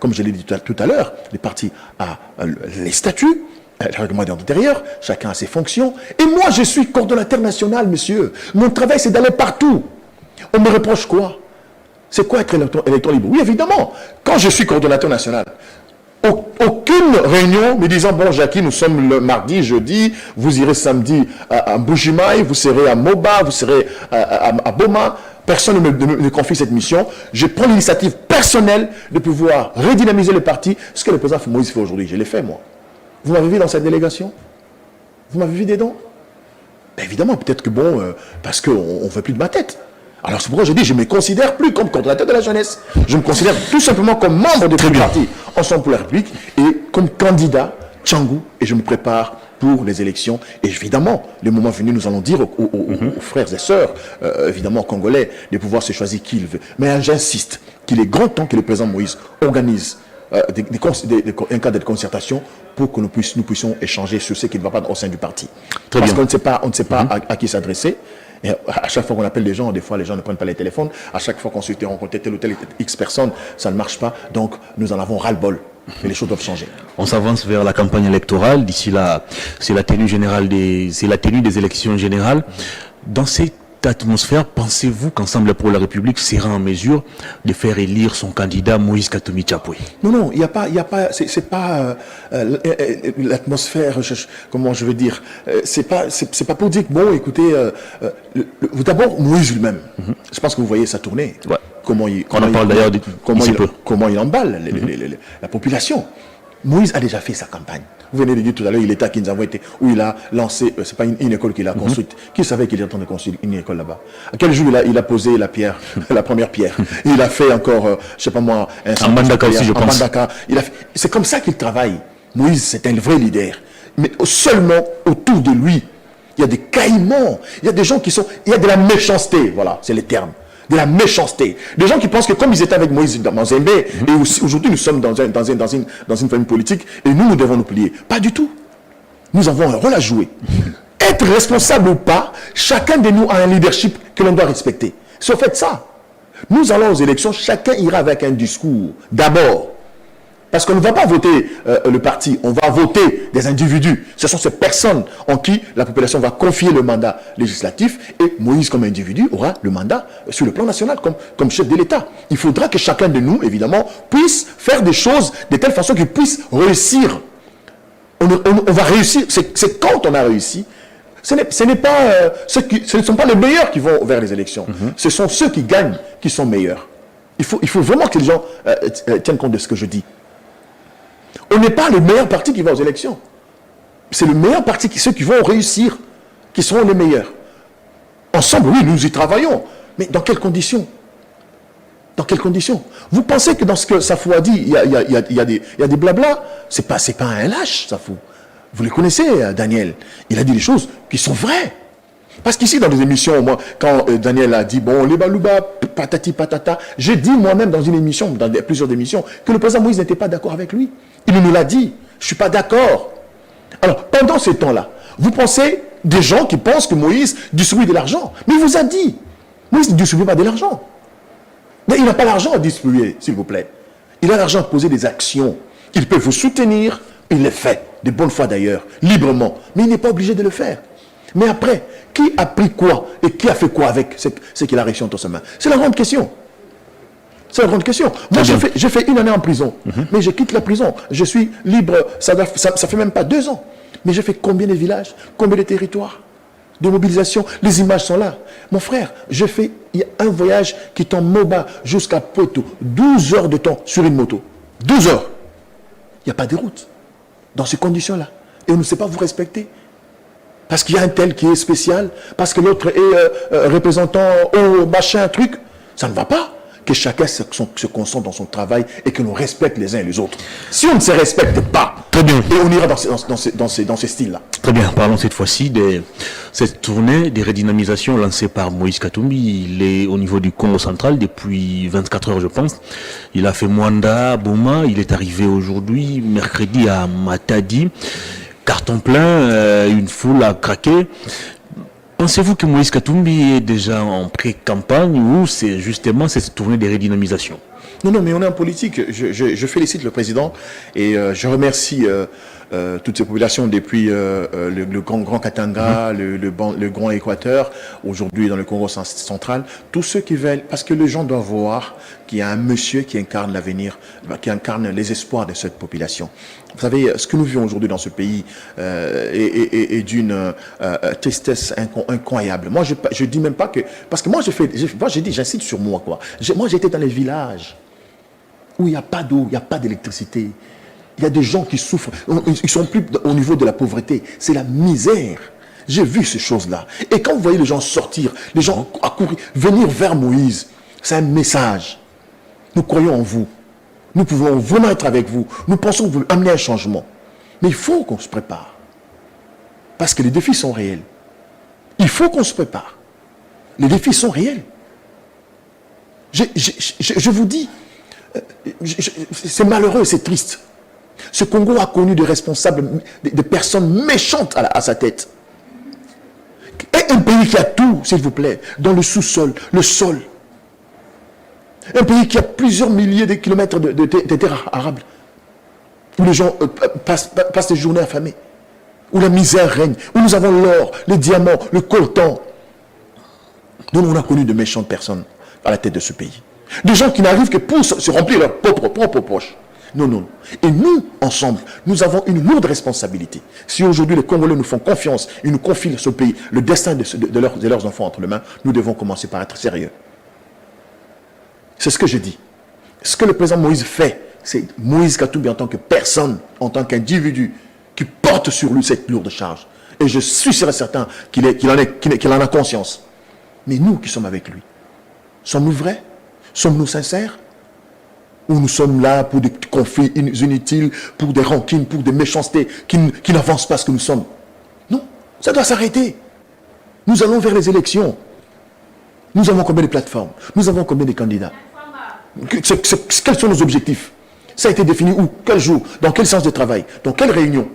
comme je l'ai dit tout à l'heure, les partis a les statuts, le règlement d'intérieur, chacun a ses fonctions. Et moi, je suis coordonnateur national, monsieur. Mon travail, c'est d'aller partout. On me reproche quoi? C'est quoi être électron libre? Oui, évidemment. Quand je suis coordonnateur national, aucune réunion me disant, bon, Jackie, nous sommes le mardi, jeudi, vous irez samedi à Mbujimaï, vous serez à Moba, vous serez à Boma. Personne ne me confie cette mission. Je prends l'initiative personnelle de pouvoir redynamiser le parti. Ce que le président Moïse fait aujourd'hui, je l'ai fait, moi. Vous m'avez vu dans cette délégation? Vous m'avez vu dedans? Ben évidemment, peut-être que bon, parce qu'on ne veut plus de ma tête. Alors c'est pourquoi je dis, je ne me considère plus comme coordonnateur de la jeunesse. Je me considère tout simplement comme membre de ce parti, Ensemble pour la République, et comme candidat Tchangou, et je me prépare pour les élections. Et évidemment, le moment venu, nous allons dire aux frères et sœurs, évidemment congolais, de pouvoir se choisir qui il veut. Mais j'insiste qu'il est grand temps que le président Moïse organise un cadre de concertation pour que nous puissions échanger sur ce qui ne va pas au sein du parti. Parce qu'on ne sait pas à qui s'adresser. Et à chaque fois qu'on appelle les gens, des fois les gens ne prennent pas les téléphones. À chaque fois qu'on souhaite rencontrer telle ou telle X personnes, ça ne marche pas. Donc nous en avons ras-le-bol. Et les choses doivent changer. On s'avance vers la campagne électorale. D'ici là, c'est la tenue des élections générales. Dans cette atmosphère, pensez-vous qu'Ensemble pour la République sera en mesure de faire élire son candidat Moïse Katumbi Tchapoué? Non, il n'y a pas, c'est pas l'atmosphère, comment je veux dire, c'est pas pour dire que bon, écoutez, d'abord Moïse lui-même, je pense que vous voyez sa tournée. Ouais. Comment il emballe la population. Moïse a déjà fait sa campagne. Vous venez de dire tout à l'heure, il était à Kinshasa, où il a lancé, c'est pas une école qu'il a construite. Qui savait qu'il est en train de construire une école là-bas? À quel jour il a posé la pierre, la première pierre? Il a fait encore, je sais pas moi, un Mandaka aussi, je pense. C'est comme ça qu'il travaille. Moïse, c'est un vrai leader. Mais seulement autour de lui, il y a des caïmans, il y a des gens qui sont, il y a de la méchanceté, voilà, c'est le terme. De la méchanceté. Des gens qui pensent que comme ils étaient avec Moïse dans Zembé, et aujourd'hui nous sommes dans une famille politique, et nous devons nous plier. Pas du tout. Nous avons un rôle à jouer. Être responsable ou pas, chacun de nous a un leadership que l'on doit respecter. Si on fait ça, nous allons aux élections, chacun ira avec un discours. D'abord, parce qu'on ne va pas voter le parti, on va voter des individus. Ce sont ces personnes en qui la population va confier le mandat législatif, et Moïse, comme individu, aura le mandat sur le plan national, comme chef de l'État. Il faudra que chacun de nous, évidemment, puisse faire des choses de telle façon qu'il puisse réussir. On va réussir, c'est quand on a réussi. Ce ne sont pas les meilleurs qui vont vers les élections. Ce sont ceux qui gagnent qui sont meilleurs. Il faut vraiment que les gens tiennent compte de ce que je dis. On n'est pas le meilleur parti qui va aux élections. C'est le meilleur parti, ceux qui vont réussir, qui seront les meilleurs. Ensemble, oui, nous y travaillons. Mais dans quelles conditions? Dans quelles conditions? Vous pensez que dans ce que Safou a dit, il y a des blablas? C'est pas un lâche, Safou. Vous le connaissez, Daniel. Il a dit des choses qui sont vraies. Parce qu'ici, dans des émissions, moi, quand Daniel a dit, bon, les balouba, patati patata, j'ai dit moi-même dans une émission, dans plusieurs émissions, que le président Moïse n'était pas d'accord avec lui. Il nous l'a dit. Je ne suis pas d'accord. Alors, pendant ce temps-là, vous pensez des gens qui pensent que Moïse distribue de l'argent. Mais il vous a dit, Moïse ne distribue pas de l'argent. Il n'a pas l'argent à distribuer, s'il vous plaît. Il a l'argent à poser des actions. Il peut vous soutenir, il le fait, de bonne foi d'ailleurs, librement. Mais il n'est pas obligé de le faire. Mais après, qui a pris quoi et qui a fait quoi avec ce qu'il a réussi entre ses mains? C'est la grande question. C'est la grande question. Moi, j'ai fait 1 année en prison, mais je quitte la prison. Je suis libre, ça fait même pas 2 ans. Mais j'ai fait combien de villages, combien de territoires, de mobilisation? Les images sont là. Mon frère, il y a un voyage qui tombe Moba jusqu'à Poitou, 12 heures de temps sur une moto. 12 heures. Il n'y a pas de route. Dans ces conditions-là. Et on ne sait pas vous respecter. Parce qu'il y a un tel qui est spécial, parce que l'autre est représentant au machin, truc. Ça ne va pas. Que chacun se concentre dans son travail et que l'on respecte les uns et les autres. Si on ne se respecte pas, très bien, et on ira dans ces styles-là. Très bien, parlons cette fois-ci de cette tournée de redynamisation lancée par Moïse Katumbi. Il est au niveau du Congo central depuis 24 heures, je pense. Il a fait Mwanda, Boma, il est arrivé aujourd'hui, mercredi à Matadi. Carton plein, une foule a craqué. Pensez-vous que Moïse Katumbi est déjà en pré-campagne ou c'est justement cette tournée de redynamisation? Non, non, mais on est en politique. Je félicite le président et je remercie toutes ces populations depuis le grand Katanga, le grand Équateur, aujourd'hui dans le Congo central, tous ceux qui veulent, parce que les gens doivent voir qu'il y a un monsieur qui incarne l'avenir, qui incarne les espoirs de cette population. Vous savez, ce que nous vivons aujourd'hui dans ce pays est d'une tristesse incroyable. Moi, je dis même pas que... Parce que moi, j'incite sur moi, quoi. Moi, j'étais dans les villages où il n'y a pas d'eau, il n'y a pas d'électricité. Il y a des gens qui souffrent. Ils sont plus au niveau de la pauvreté. C'est la misère. J'ai vu ces choses-là. Et quand vous voyez les gens sortir, les gens accourir, venir vers Moïse, c'est un message. Nous croyons en vous. Nous pouvons vraiment être avec vous. Nous pensons que vous amener un changement. Mais il faut qu'on se prépare. Parce que les défis sont réels. Il faut qu'on se prépare. Les défis sont réels. Je vous dis, c'est malheureux, c'est triste. Ce Congo a connu des responsables, des personnes méchantes à sa tête. Et un pays qui a tout, s'il vous plaît, dans le sous-sol, le sol. Un pays qui a plusieurs milliers de kilomètres de terres arables, où les gens passent des journées affamées, où la misère règne, où nous avons l'or, les diamants, le coltan. Nous, on a connu de méchantes personnes à la tête de ce pays. Des gens qui n'arrivent que pour se remplir leur propre poche. Non, non. Et nous, ensemble, nous avons une lourde responsabilité. Si aujourd'hui les Congolais nous font confiance, ils nous confient ce pays, le destin de leurs enfants entre les mains, nous devons commencer par être sérieux. C'est ce que je dis. Ce que le président Moïse fait, c'est Moïse Katumbi en tant que personne, en tant qu'individu, qui porte sur lui cette lourde charge. Et je suis sûr et certain qu'il en a conscience. Mais nous qui sommes avec lui, sommes-nous vrais? Sommes-nous sincères? Ou nous sommes là pour des conflits inutiles, pour des rancines, pour des méchancetés qui n'avancent pas ce que nous sommes? Non, ça doit s'arrêter. Nous allons vers les élections. Nous avons combien de plateformes? Nous avons combien de candidats? Quels sont nos objectifs? Ça a été défini où? Quel jour? Dans quel sens de travail? Dans quelle réunion?